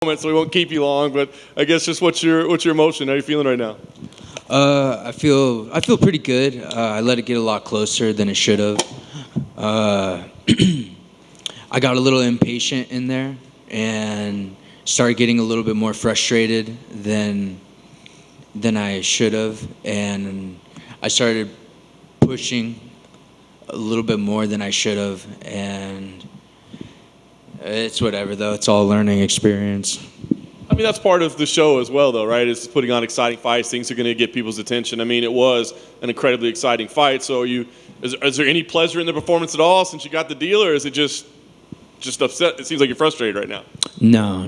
So we won't keep you long, but I guess just what's your emotion? How are you feeling right now? I feel pretty good. I let it get a lot closer than it should have. I got a little impatient in there and started getting a little bit more frustrated than I should have, and I started pushing a little bit more than I should have, and it's whatever though. It's all learning experience. I mean, that's part of the show as well, though, right? It's putting on exciting fights. Things are going to get people's attention. I mean, it was an incredibly exciting fight. So, is there any pleasure in the performance at all since you got the deal, or is it just upset? It seems like you're frustrated right now. No,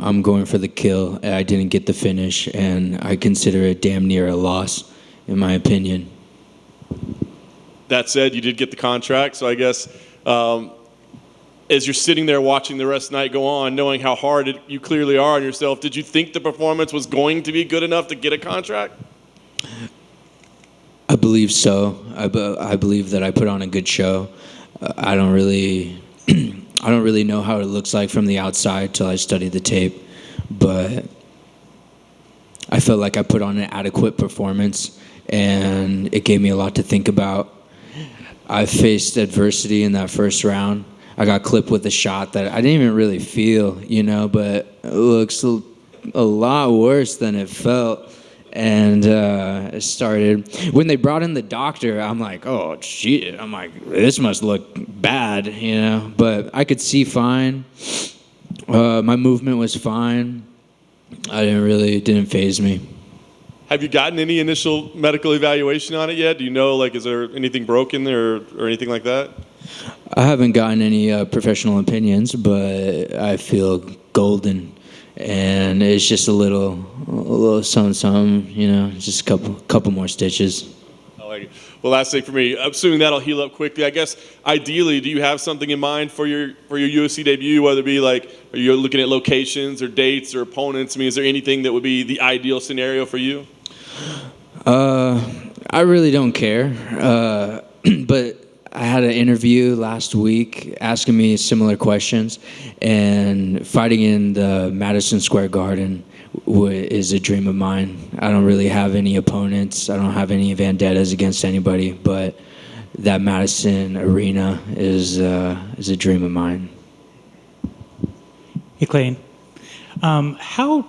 I'm going for the kill. I didn't get the finish, and I consider it damn near a loss, in my opinion. That said, you did get the contract, so I guess as you're sitting there watching the rest of the night go on, knowing how hard you clearly are on yourself, did you think the performance was going to be good enough to get a contract? I believe so. I believe that I put on a good show. I don't really know how it looks like from the outside till I study the tape, but I felt like I put on an adequate performance, and it gave me a lot to think about. I faced adversity in that first round. I got clipped with a shot that I didn't even really feel, but it looks a lot worse than it felt. And it started, when they brought in the doctor, I'm like, oh, shit. I'm like, this must look bad, But I could see fine. My movement was fine. It didn't faze me. Have you gotten any initial medical evaluation on it yet? Do you know, is there anything broken there or anything like that? I haven't gotten any professional opinions, but I feel golden, and it's just a little something, just a couple more stitches. I like it. Well, last thing for me, assuming that'll heal up quickly, I guess ideally, do you have something in mind for your UFC debut? Whether it be are you looking at locations or dates or opponents? I mean, is there anything that would be the ideal scenario for you? I really don't care, but I had an interview last week asking me similar questions, and fighting in the Madison Square Garden is a dream of mine. I don't really have any opponents. I don't have any vendettas against anybody, but that Madison arena is a dream of mine. Hey, Clayton. How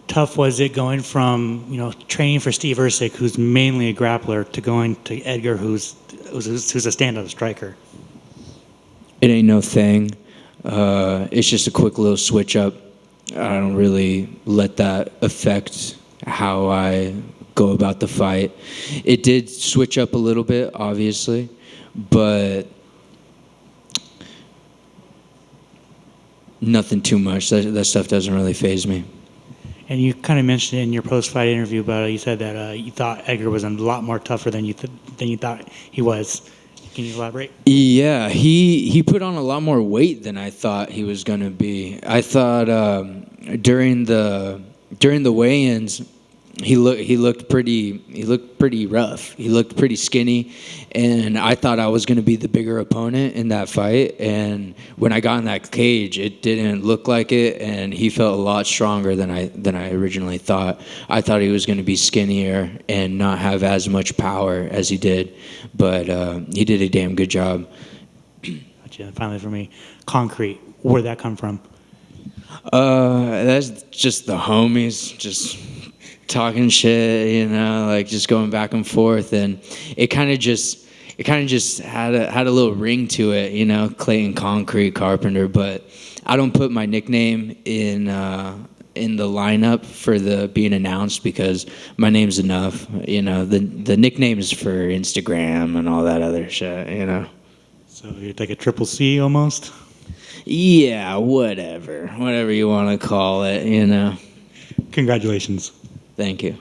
tough was it going from training for Steve Ercik, who's mainly a grappler, to going to Edgar, who's a stand-up striker? It ain't no thing. It's just a quick little switch up. I don't really let that affect how I go about the fight. It did switch up a little bit, obviously, but nothing too much. That stuff doesn't really faze me. And you kind of mentioned in your post-fight interview about it. You said that you thought Edgar was a lot more tougher than you thought he was. Can you elaborate? Yeah, he put on a lot more weight than I thought he was going to be. I thought during the weigh-ins he looked pretty rough. He looked pretty skinny, and I thought I was going to be the bigger opponent in that fight. And when I got in that cage, it didn't look like it, and he felt a lot stronger than I originally thought. I thought he was going to be skinnier and not have as much power as he did, but he did a damn good job. Gotcha. Finally, for me, concrete. Where'd that come from? That's just the homies, just talking shit, just going back and forth, and it kind of just had a little ring to it, Clayton Concrete Carpenter. But I don't put my nickname in the lineup for the being announced, because my name's enough. The nickname is for Instagram and all that other shit. So you're like a triple C almost. Yeah, whatever you want to call it. Congratulations. Thank you.